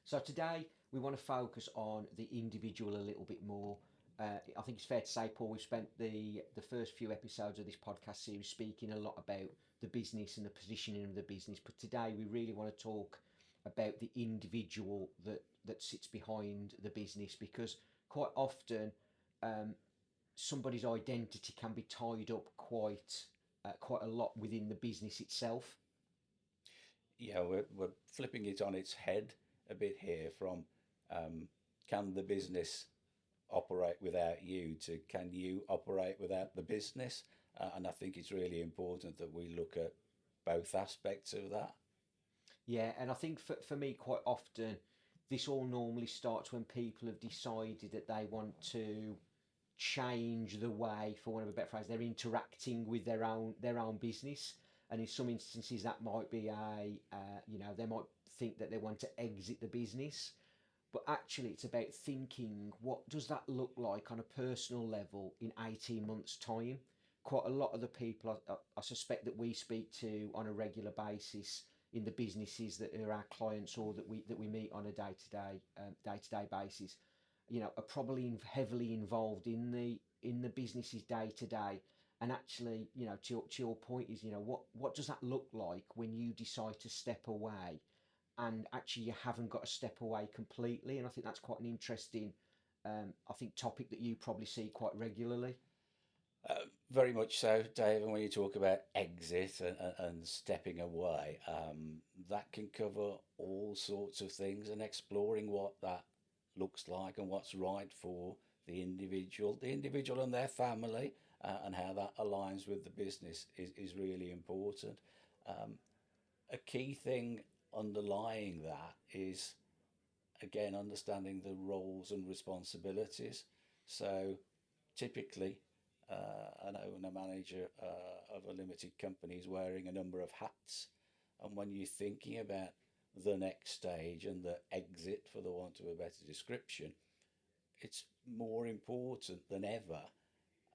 So today we want to focus on the individual a little bit more. I think it's fair to say, Paul, we've spent the first few episodes of this podcast series speaking a lot about the business and the positioning of the business, but today we really want to talk about the individual that sits behind the business, because quite often somebody's identity can be tied up quite a lot within the business itself. Yeah, we're flipping it on its head a bit here from can the business operate without you to can you operate without the business? And I think it's really important that we look at both aspects of that. Yeah, and I think for me, quite often, this all normally starts when people have decided that they want to change the way, for want of a better phrase, they're interacting with their own business. And in some instances, that might be they might think that they want to exit the business, but actually, it's about thinking, what does that look like on a personal level in 18 months' time? Quite a lot of the people I suspect that we speak to on a regular basis in the businesses that are our clients or that we meet on a day to day basis, are probably heavily involved in the business's day to day. And actually, to your point is, what does that look like when you decide to step away and actually you haven't got to step away completely? And I think that's quite an interesting, I think, topic that you probably see quite regularly. Very much so, Dave. And when you talk about exit and stepping away, that can cover all sorts of things and exploring what that looks like and what's right for the individual and their family, and how that aligns with the business is really important. A key thing underlying that is, again, understanding the roles and responsibilities. So typically, an owner manager of a limited company is wearing a number of hats. And when you're thinking about the next stage and the exit, for the want of a better description, it's more important than ever,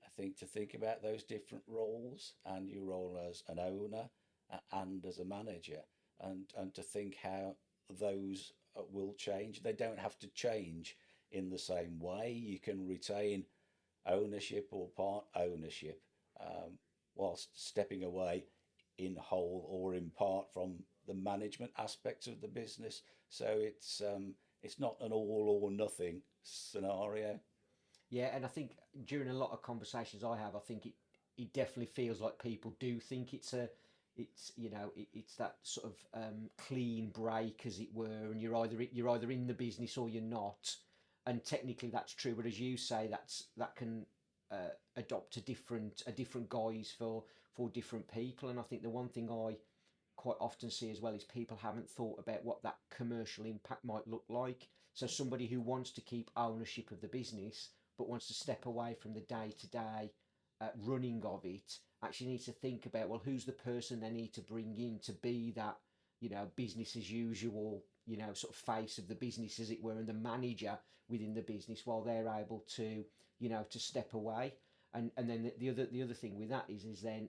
I think, to think about those different roles and your role as an owner and as a manager, and to think how those will change. They don't have to change in the same way. You can retain ownership or part ownership, whilst stepping away in whole or in part from the management aspects of the business. So it's not an all or nothing scenario. Yeah, and I think during a lot of conversations I have, I think it definitely feels like people do think it's that sort of clean break, as it were, and you're either in the business or you're not. And technically that's true, but as you say, that can adopt a different guise for different people. And I think the one thing I quite often see as well is people haven't thought about what that commercial impact might look like. So somebody who wants to keep ownership of the business but wants to step away from the day to day running of it actually needs to think about, well, who's the person they need to bring in to be that, business as usual, sort of face of the business, as it were, and the manager within the business, while they're able to step away. And then the other thing with that is then,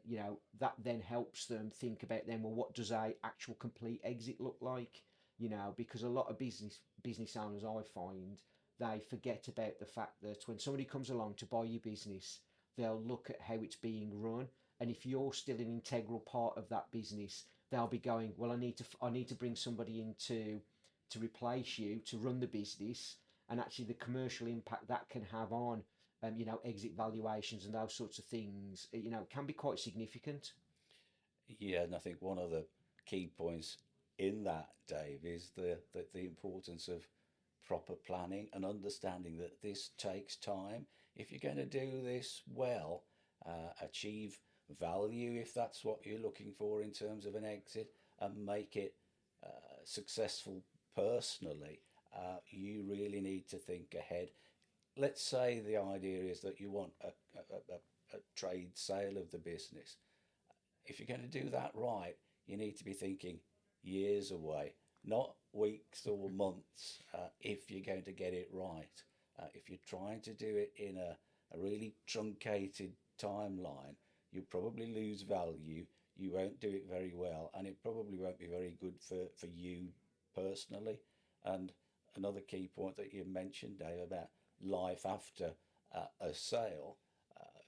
that then helps them think about, then, well, what does a actual complete exit look like? Because a lot of business owners, I find, they forget about the fact that when somebody comes along to buy your business, they'll look at how it's being run, and if you're still an integral part of that business, they'll be going, well, I need to bring somebody in to replace you to run the business. And actually the commercial impact that can have on exit valuations and those sorts of things, can be quite significant. Yeah, and I think one of the key points in that, Dave, is the importance of proper planning and understanding that this takes time. If you're going to do this well, achieve value if that's what you're looking for in terms of an exit, and make it successful personally, you really need to think ahead. Let's say the idea is that you want a trade sale of the business. If you're going to do that right, you need to be thinking years away, not weeks or months, if you're going to get it right. If you're trying to do it in a really truncated timeline, you'll probably lose value, you won't do it very well, and it probably won't be very good for you personally. And another key point that you mentioned, Dave, about life after a sale.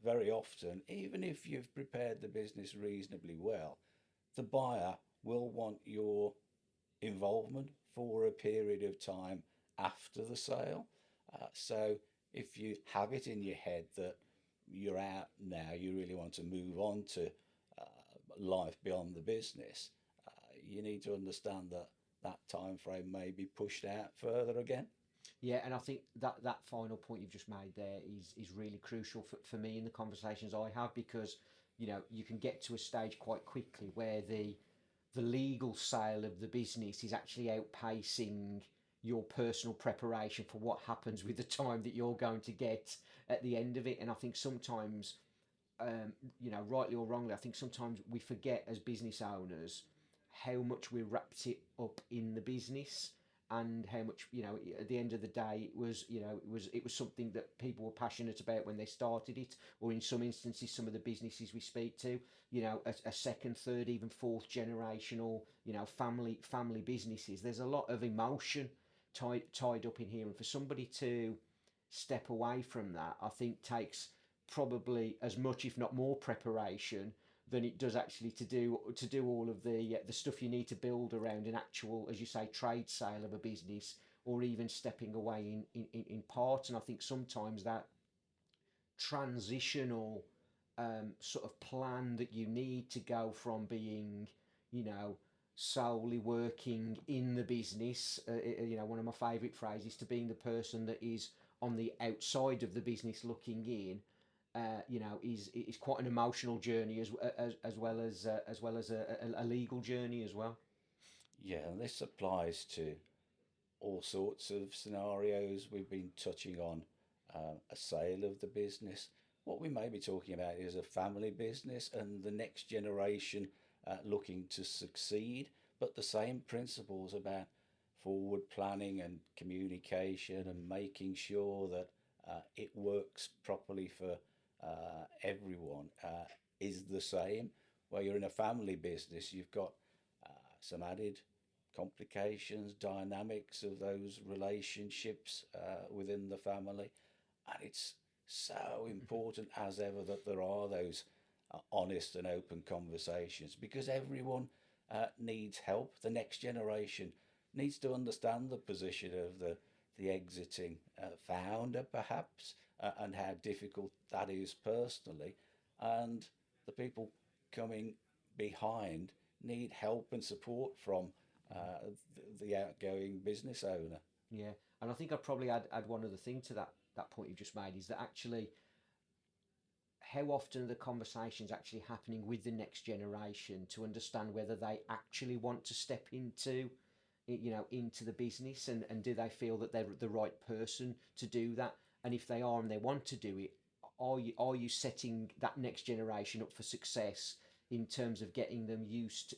Very often, even if you've prepared the business reasonably well, the buyer will want your involvement for a period of time after the sale. So if you have it in your head that you're out now, you really want to move on to life beyond the business, you need to understand that that time frame may be pushed out further again. Yeah, and I think that final point you've just made there is really crucial for me in the conversations I have, because you can get to a stage quite quickly where the legal sale of the business is actually outpacing your personal preparation for what happens with the time that you're going to get at the end of it. And I think sometimes, rightly or wrongly, I think sometimes we forget as business owners how much we wrapped it up in the business, and how much, at the end of the day, it was something that people were passionate about when they started it, or in some instances, some of the businesses we speak to, a second, third, even fourth generational, family businesses. There's a lot of emotion tied up in here, and for somebody to step away from that, I think takes probably as much, if not more, preparation than it does actually to do all of the stuff you need to build around an actual, as you say, trade sale of a business, or even stepping away in part. And I think sometimes that transitional sort of plan that you need to go from being, solely working in the business, one of my favourite phrases, to being the person that is on the outside of the business looking in, is quite an emotional journey, as well as a legal journey as well. Yeah, and this applies to all sorts of scenarios. We've been touching on a sale of the business. What we may be talking about is a family business and the next generation looking to succeed, but the same principles about forward planning and communication and making sure that it works properly for everyone is the same. Where you're in a family business, you've got some added complications, dynamics of those relationships within the family. And it's so important as ever that there are those honest and open conversations, because everyone needs help. The next generation needs to understand the position of the exiting founder, perhaps, and how difficult that is personally. And the people coming behind need help and support from the outgoing business owner. Yeah, and I think I'd probably add one other thing to that point you just made, is that actually how often are the conversations actually happening with the next generation to understand whether they actually want to step into the business, and do they feel that they're the right person to do that? And if they are and they want to do it, are you setting that next generation up for success in terms of getting them used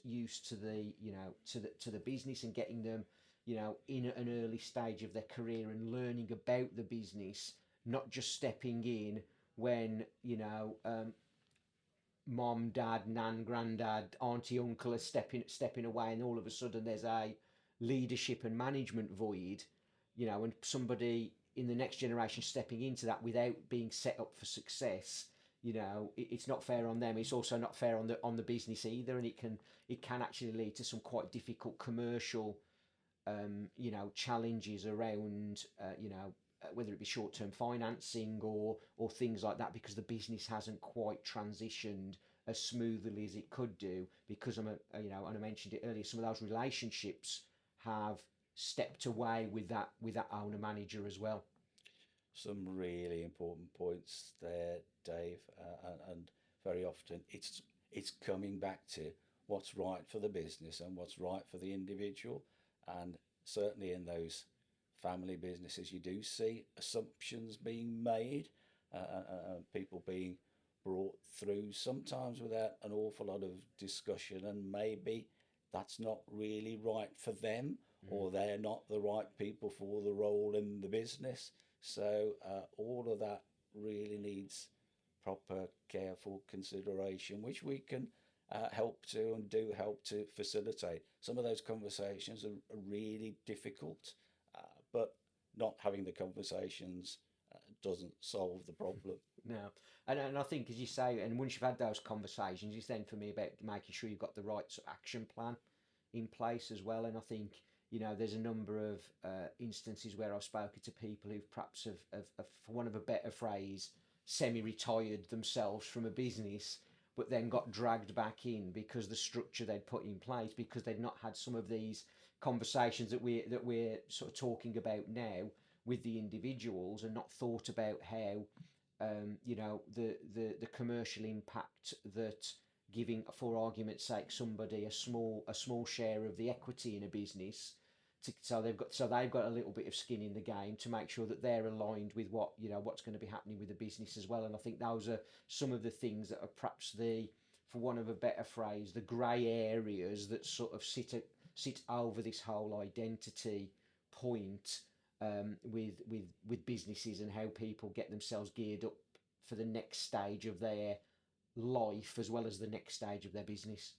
to the business, and getting them in an early stage of their career and learning about the business, not just stepping in when mom, dad, nan, granddad, auntie, uncle are stepping away, and all of a sudden there's a leadership and management void, and somebody in the next generation stepping into that without being set up for success. It's not fair on them. It's also not fair on the business either, and it can actually lead to some quite difficult commercial challenges around whether it be short-term financing or things like that, because the business hasn't quite transitioned as smoothly as it could do, because and I mentioned it earlier, some of those relationships have stepped away with that owner manager as well. Some really important points there, Dave, and very often it's coming back to what's right for the business and what's right for the individual. And certainly in those family businesses, you do see assumptions being made, people being brought through, sometimes without an awful lot of discussion, and maybe that's not really right for them, or they're not the right people for the role in the business. So all of that really needs proper, careful consideration, which we can help to and do help to facilitate. Some of those conversations are really difficult, but not having the conversations doesn't solve the problem. No, and I think, as you say, and once you've had those conversations, it's then for me about making sure you've got the right sort of action plan in place as well. And I think, there's a number of instances where I've spoken to people who perhaps have, for want of a better phrase, semi-retired themselves from a business, but then got dragged back in because the structure they'd put in place, because they'd not had some of these conversations that we're sort of talking about now with the individuals, and not thought about how the commercial impact that giving, for argument's sake, somebody a small share of the equity in a business, so they've got a little bit of skin in the game to make sure that they're aligned with what's going to be happening with the business as well. And I think those are some of the things that are perhaps for want of a better phrase, the grey areas that sort of sit over this whole identity point, with businesses, and how people get themselves geared up for the next stage of their life as well as the next stage of their business.